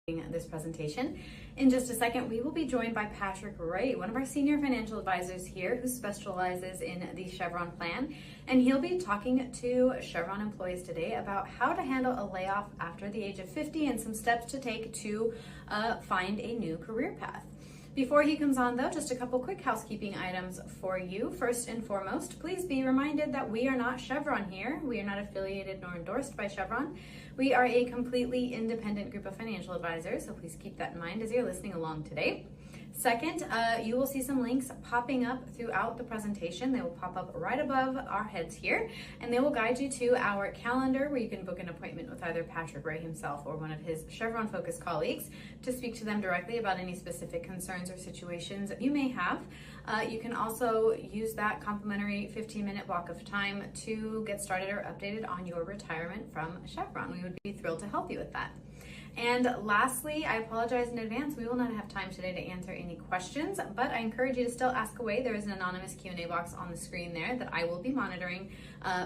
this presentation. In just a second, we will be joined by Patrick Ray, one of our senior financial advisors here who specializes in the Chevron plan, and he'll be talking to Chevron employees today about how to handle a layoff after the age of 50 and some steps to take to find a new career path. Before he comes on though, just a couple quick housekeeping items for you. First and foremost, please be reminded that we are not Chevron here. We are not affiliated nor endorsed by Chevron. We are a completely independent group of financial advisors, so please keep that in mind as you're listening along today. Second, you will see some links popping up throughout the presentation. They will pop up right above our heads here, and they will guide you to our calendar where you can book an appointment with either Patrick Ray himself or one of his Chevron-focused colleagues to speak to them directly about any specific concerns or situations that you may have. You can also use that complimentary 15-minute block of time to get started or updated on your retirement from Chevron. We would be thrilled to help you with that. And lastly, I apologize in advance. We will not have time today to answer any questions, but I encourage you to still ask away. There is an anonymous Q&A box on the screen there that I will be monitoring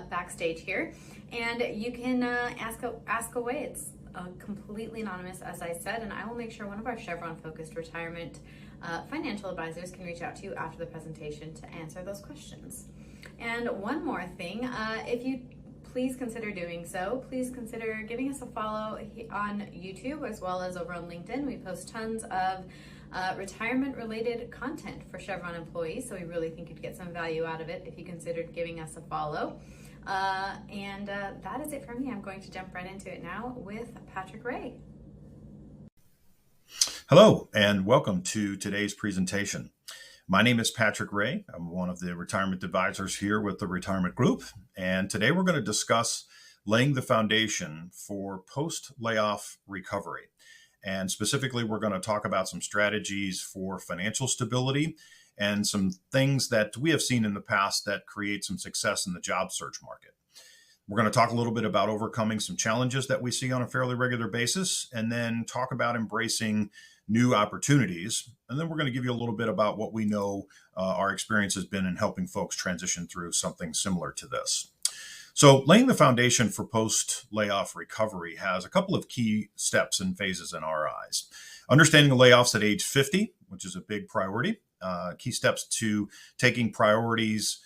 backstage here. And you can ask away. It's completely anonymous, as I said, and I will make sure one of our Chevron-focused retirement financial advisors can reach out to you after the presentation to answer those questions. And one more thing, if you please consider doing so. Please consider giving us a follow on YouTube as well as over on LinkedIn. We post tons of retirement-related content for Chevron employees, so we really think you'd get some value out of it if you considered giving us a follow. That is it for me. I'm going to jump right into it now with Patrick Ray. Hello, and welcome to today's presentation. My name is Patrick Ray. I'm one of the retirement advisors here with the Retirement Group, and today we're going to discuss laying the foundation for post-layoff recovery. And specifically, we're going to talk about some strategies for financial stability and some things that we have seen in the past that create some success in the job search market. We're going to talk a little bit about overcoming some challenges that we see on a fairly regular basis, and then talk about embracing new opportunities. And then we're going to give you a little bit about what we know our experience has been in helping folks transition through something similar to this. So laying the foundation for post-layoff recovery has a couple of key steps and phases in our eyes. Understanding the layoffs at age 50, which is a big priority. Key steps to taking priorities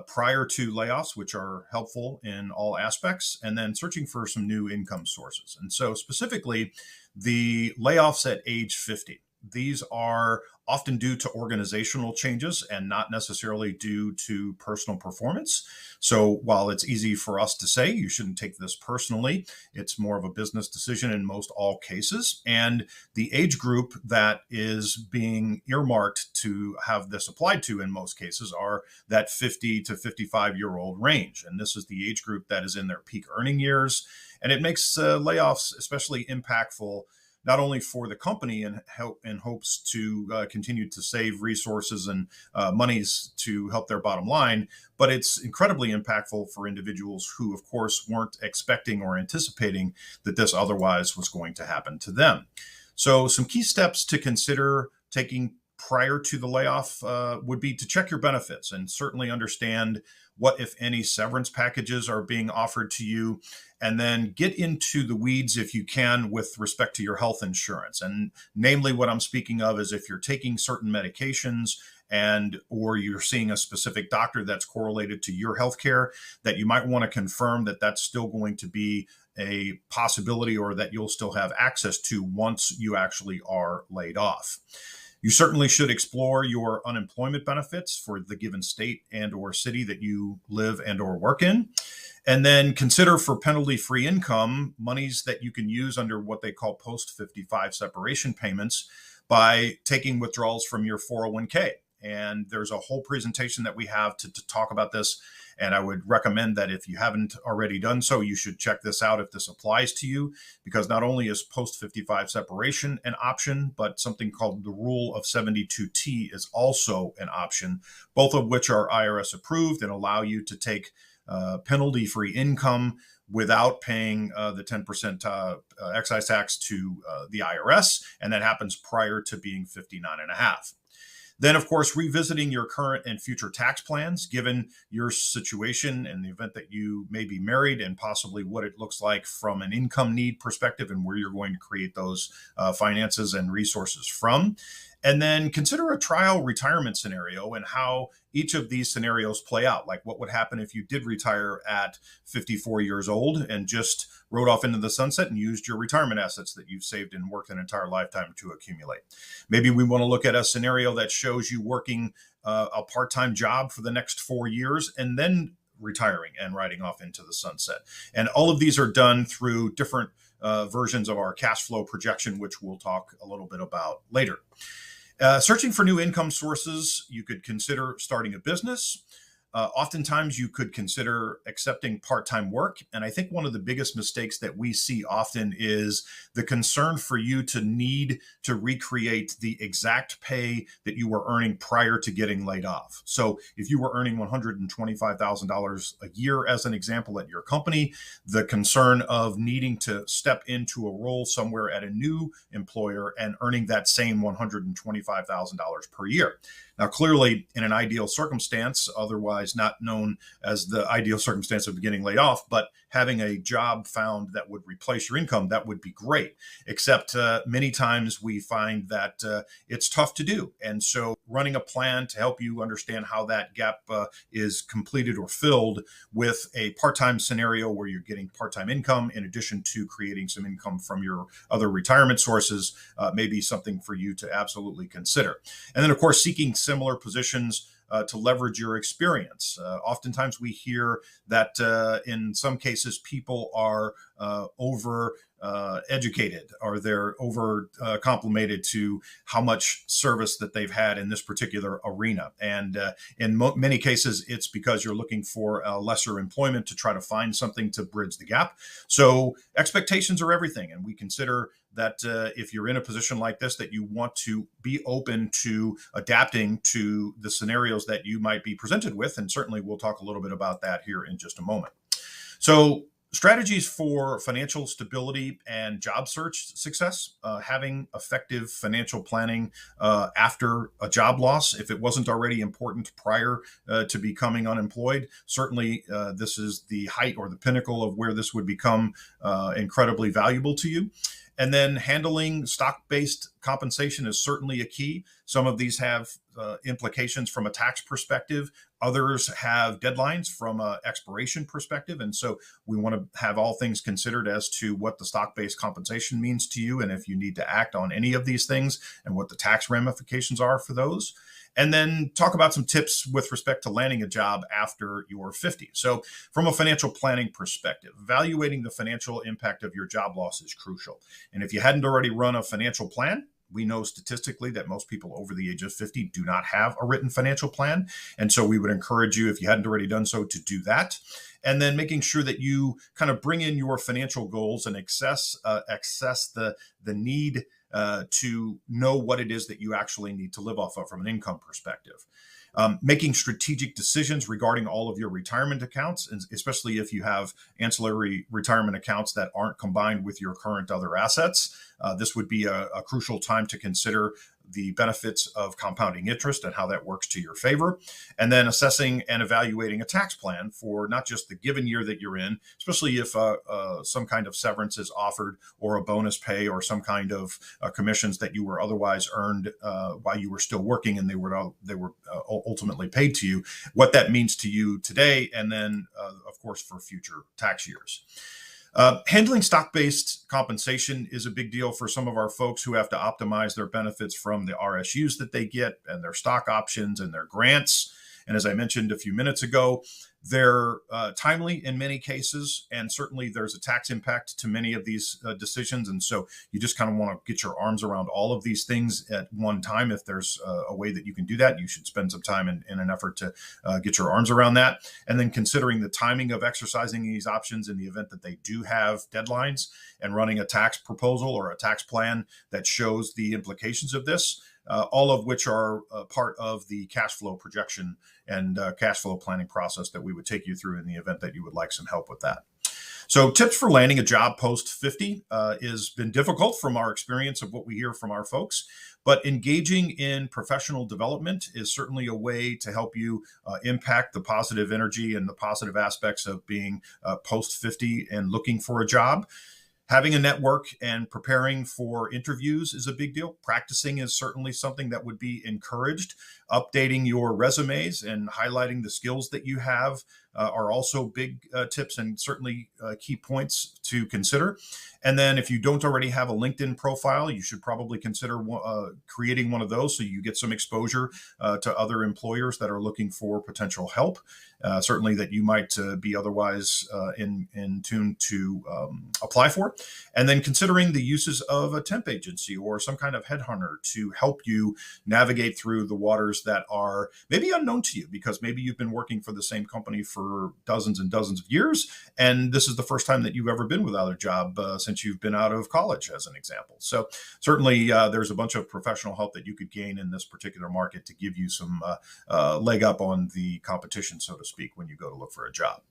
prior to layoffs, which are helpful in all aspects, and then searching for some new income sources. And so specifically, the layoffs at age 50. These are often due to organizational changes and not necessarily due to personal performance. So while it's easy for us to say you shouldn't take this personally, it's more of a business decision in most all cases. And the age group that is being earmarked to have this applied to in most cases are that 50 to 55-year-old range. And this is the age group that is in their peak earning years. And it makes layoffs especially impactful not only for the company and hopes to continue to save resources and monies to help their bottom line, but it's incredibly impactful for individuals who, of course, weren't expecting or anticipating that this otherwise was going to happen to them. So some key steps to consider taking prior to the layoff would be to check your benefits and certainly understand what, if any, severance packages are being offered to you, and then get into the weeds if you can with respect to your health insurance. And namely, what I'm speaking of is if you're taking certain medications or you're seeing a specific doctor that's correlated to your healthcare, that you might want to confirm that that's still going to be a possibility or that you'll still have access to once you actually are laid off. You certainly should explore your unemployment benefits for the given state and or city that you live and or work in. And then consider for penalty-free income monies that you can use under what they call post-55 separation payments by taking withdrawals from your 401k. And there's a whole presentation that we have to talk about this. And I would recommend that if you haven't already done so, you should check this out if this applies to you, because not only is post-55 separation an option, but something called the Rule of 72T is also an option, both of which are IRS approved and allow you to take penalty-free income without paying the 10% excise tax to the IRS. And that happens prior to being 59 and a half. Then, of course, revisiting your current and future tax plans, given your situation and the event that you may be married, and possibly what it looks like from an income need perspective and where you're going to create those finances and resources from. And then consider a trial retirement scenario and how each of these scenarios play out. Like what would happen if you did retire at 54 years old and just rode off into the sunset and used your retirement assets that you've saved and worked an entire lifetime to accumulate. Maybe we want to look at a scenario that shows you working a part-time job for the next 4 years and then retiring and riding off into the sunset. And all of these are done through different versions of our cash flow projection, which we'll talk a little bit about later. Searching for new income sources, you could consider starting a business. Oftentimes, you could consider accepting part-time work. And I think one of the biggest mistakes that we see often is the concern for you to need to recreate the exact pay that you were earning prior to getting laid off. So if you were earning $125,000 a year, as an example, at your company, the concern of needing to step into a role somewhere at a new employer and earning that same $125,000 per year. Now, clearly, in an ideal circumstance, otherwise not known as the ideal circumstance of getting laid off, but having a job found that would replace your income, that would be great. Except many times we find that it's tough to do. And so running a plan to help you understand how that gap is completed or filled with a part-time scenario where you're getting part-time income in addition to creating some income from your other retirement sources may be something for you to absolutely consider. And then, of course, seeking similar positions to leverage your experience. Oftentimes we hear that in some cases people are over educated, or they're over complimented to how much service that they've had in this particular arena. And in many cases, it's because you're looking for lesser employment to try to find something to bridge the gap. So expectations are everything. And we consider that if you're in a position like this, that you want to be open to adapting to the scenarios that you might be presented with. And certainly we'll talk a little bit about that here in just a moment. So strategies for financial stability and job search success, having effective financial planning after a job loss, if it wasn't already important prior to becoming unemployed. Certainly, this is the height or the pinnacle of where this would become incredibly valuable to you. And then handling stock-based compensation is certainly a key. Some of these have implications from a tax perspective. Others have deadlines from an expiration perspective. And so we want to have all things considered as to what the stock-based compensation means to you and if you need to act on any of these things and what the tax ramifications are for those. And then talk about some tips with respect to landing a job after you're 50. So from a financial planning perspective, evaluating the financial impact of your job loss is crucial. And if you hadn't already run a financial plan, we know statistically that most people over the age of 50 do not have a written financial plan. And so we would encourage you, if you hadn't already done so, to do that. And then making sure that you kind of bring in your financial goals and access the need to know what it is that you actually need to live off of from an income perspective. Making strategic decisions regarding all of your retirement accounts, and especially if you have ancillary retirement accounts that aren't combined with your current other assets. This would be a crucial time to consider the benefits of compounding interest and how that works to your favor. And then assessing and evaluating a tax plan for not just the given year that you're in, especially if some kind of severance is offered or a bonus pay or some kind of commissions that you were otherwise earned while you were still working and they were ultimately paid to you, what that means to you today, and then, of course, for future tax years. Handling stock-based compensation is a big deal for some of our folks who have to optimize their benefits from the RSUs that they get and their stock options and their grants. And as I mentioned a few minutes ago, they're timely in many cases, and certainly there's a tax impact to many of these decisions. And so you just kind of want to get your arms around all of these things at one time. If there's a way that you can do that, you should spend some time in an effort to get your arms around that. And then considering the timing of exercising these options in the event that they do have deadlines, and running a tax proposal or a tax plan that shows the implications of this. All of which are part of the cash flow projection and cash flow planning process that we would take you through in the event that you would like some help with that. So tips for landing a job post 50 has been difficult from our experience of what we hear from our folks, But engaging in professional development is certainly a way to help you impact the positive energy and the positive aspects of being post 50 and looking for a job. Having a network and preparing for interviews is a big deal. Practicing is certainly something that would be encouraged. Updating your resumes and highlighting the skills that you have are also big tips and certainly key points to consider. And then if you don't already have a LinkedIn profile, you should probably consider creating one of those so you get some exposure to other employers that are looking for potential help. Certainly that you might be otherwise in tune to apply for. And then considering the uses of a temp agency or some kind of headhunter to help you navigate through the waters that are maybe unknown to you, because maybe you've been working for the same company for dozens and dozens of years, and this is the first time that you've ever been without a job since you've been out of college, as an example. So certainly there's a bunch of professional help that you could gain in this particular market to give you some leg up on the competition, so to speak, when you go to look for a job.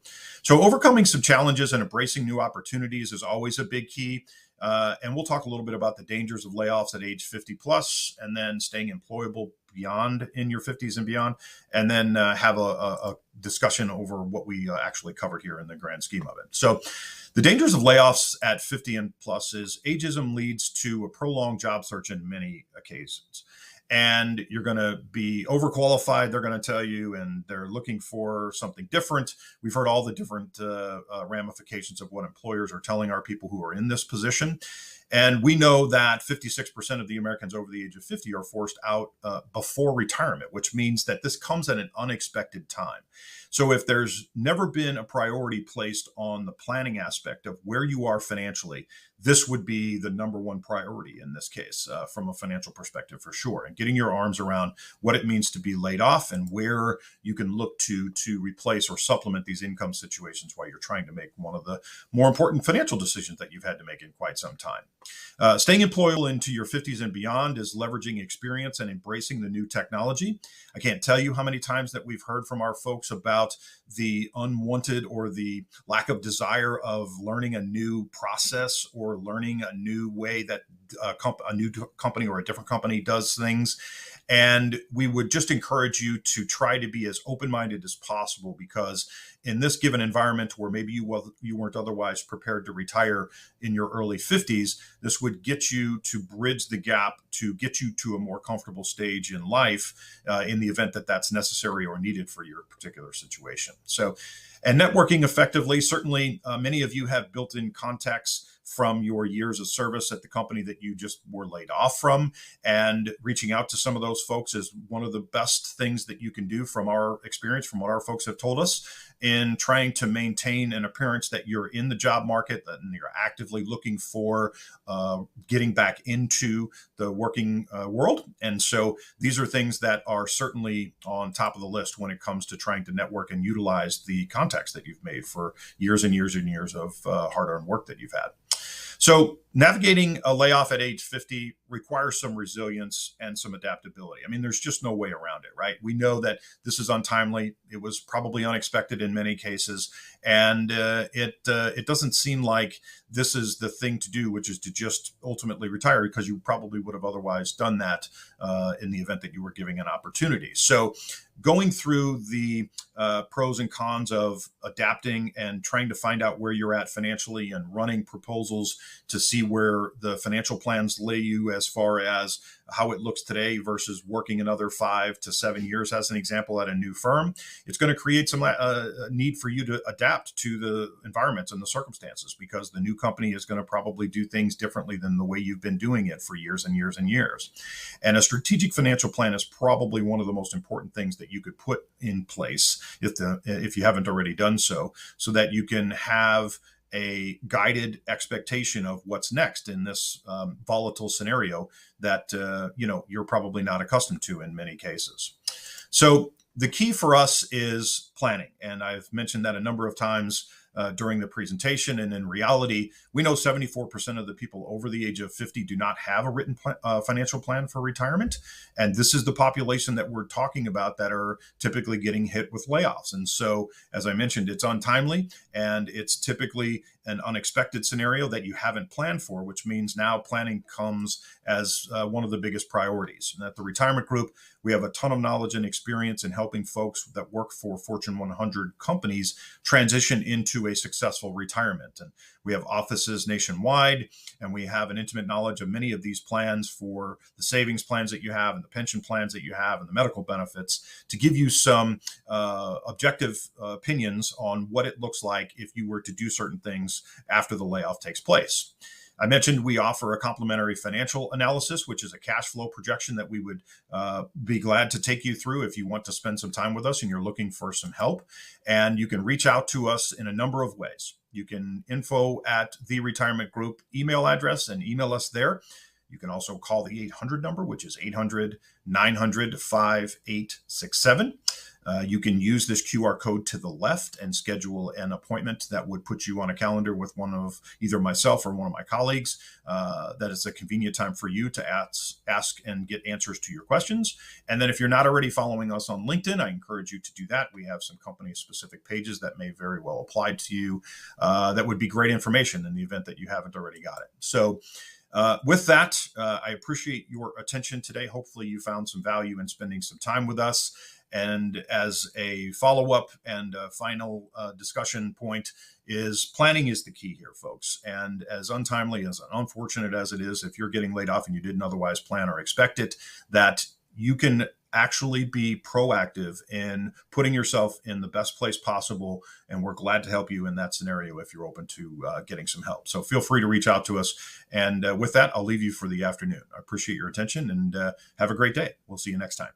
So overcoming some challenges and embracing new opportunities is always a big key. And we'll talk a little bit about the dangers of layoffs at age 50 plus, and then staying employable beyond in your 50s and beyond, and then have a discussion over what we actually covered here in the grand scheme of it. So the dangers of layoffs at 50 and plus is ageism leads to a prolonged job search in many occasions. And you're going to be overqualified, they're going to tell you, and they're looking for something different. We've heard all the different ramifications of what employers are telling our people who are in this position. And we know that 56% of the Americans over the age of 50 are forced out before retirement, which means that this comes at an unexpected time. So if there's never been a priority placed on the planning aspect of where you are financially, this would be the number one priority in this case from a financial perspective for sure. And getting your arms around what it means to be laid off and where you can look to replace or supplement these income situations while you're trying to make one of the more important financial decisions that you've had to make in quite some time. Staying employable into your 50s and beyond is leveraging experience and embracing the new technology. I can't tell you how many times that we've heard from our folks about the unwanted or the lack of desire of learning a new process or learning a new way that a new company or a different company does things. And we would just encourage you to try to be as open-minded as possible, because in this given environment where maybe you weren't otherwise prepared to retire in your early 50s, this would get you to bridge the gap to get you to a more comfortable stage in life in the event that that's necessary or needed for your particular situation. So, and networking effectively, certainly many of you have built-in contacts from your years of service at the company that you just were laid off from, and reaching out to some of those folks is one of the best things that you can do from our experience, from what our folks have told us, in trying to maintain an appearance that you're in the job market, that you're actively looking for getting back into the working world. And so these are things that are certainly on top of the list when it comes to trying to network and utilize the contacts that you've made for years and years and years of hard-earned work that you've had. So navigating a layoff at age 50 requires some resilience and some adaptability. I mean, there's just no way around it, right? We know that this is untimely. It was probably unexpected in many cases. And it doesn't seem like this is the thing to do, which is to just ultimately retire, because you probably would have otherwise done that in the event that you were giving an opportunity. So going through the pros and cons of adapting and trying to find out where you're at financially and running proposals to see where the financial plans lay you as far as how it looks today versus working another 5 to 7 years, as an example, at a new firm. It's going to create some need for you to adapt to the environments and the circumstances, because the new company is going to probably do things differently than the way you've been doing it for years and years and years. And a strategic financial plan is probably one of the most important things that you could put in place if you haven't already done so that you can have a guided expectation of what's next in this volatile scenario that you're probably not accustomed to in many cases. So the key for us is planning, and I've mentioned that a number of times. during the presentation. And in reality, we know 74% of the people over the age of 50 do not have a written financial plan for retirement. And this is the population that we're talking about that are typically getting hit with layoffs. And so, as I mentioned, it's untimely, and it's typically an unexpected scenario that you haven't planned for, which means now planning comes as one of the biggest priorities. And at the Retirement Group, we have a ton of knowledge and experience in helping folks that work for Fortune 100 companies transition into a successful retirement. And we have offices nationwide, and we have an intimate knowledge of many of these plans for the savings plans that you have and the pension plans that you have and the medical benefits to give you some objective opinions on what it looks like if you were to do certain things after the layoff takes place. I mentioned we offer a complimentary financial analysis, which is a cash flow projection that we would be glad to take you through if you want to spend some time with us and you're looking for some help. And you can reach out to us in a number of ways. You can info at the Retirement Group email address and email us there. You can also call the 800 number, which is 800-900-5867. You can use this QR code to the left and schedule an appointment that would put you on a calendar with one of either myself or one of my colleagues. That is a convenient time for you to ask and get answers to your questions. And then if you're not already following us on LinkedIn, I encourage you to do that. We have some company-specific pages that may very well apply to you. That would be great information in the event that you haven't already got it. So with that, I appreciate your attention today. Hopefully you found some value in spending some time with us. And as a follow-up and a final discussion point is planning is the key here, folks. And as untimely, as unfortunate as it is, if you're getting laid off and you didn't otherwise plan or expect it, that you can actually be proactive in putting yourself in the best place possible. And we're glad to help you in that scenario if you're open to getting some help. So feel free to reach out to us. And with that, I'll leave you for the afternoon. I appreciate your attention and have a great day. We'll see you next time.